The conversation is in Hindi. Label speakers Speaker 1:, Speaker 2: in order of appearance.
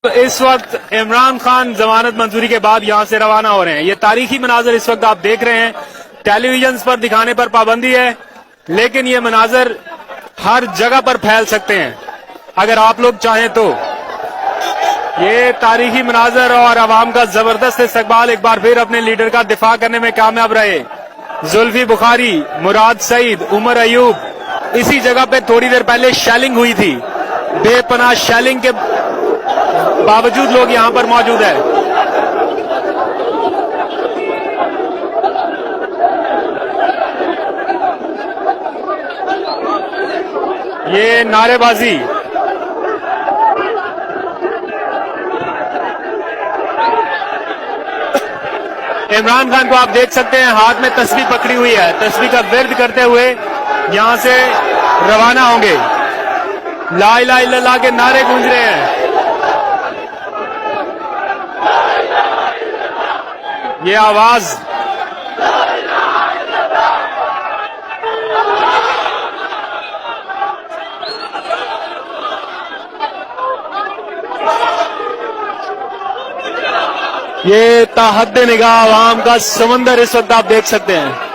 Speaker 1: इस वक्त इमरान खान जमानत मंजूरी के बाद यहां से रवाना हो रहे हैं। ये तारीखी मनाजर इस वक्त आप देख रहे हैं। टेलीविजन पर दिखाने पर पाबंदी है, लेकिन ये मनाजर हर जगह पर फैल सकते हैं अगर आप लोग चाहें तो। ये तारीखी मनाजर और अवाम का जबरदस्त इस्तकबाल एक बार फिर अपने लीडर का दिफा करने में कामयाब रहे। जुल्फी बुखारी, मुराद सईद, उमर अयूब। इसी जगह पे थोड़ी देर पहले शेलिंग हुई थी। बेपनाह शेलिंग के बावजूद लोग यहां पर मौजूद है। ये नारेबाजी, इमरान खान को आप देख सकते हैं हाथ में तस्बीह पकड़ी हुई है। तस्बीह का विर्द करते हुए यहां से रवाना होंगे। ला इलाहा इल्लल्लाह के नारे गूंज रहे हैं। ये आवाज ये ताहद्दे निगाह आवाम का समंदर इस वक्त आप देख सकते हैं।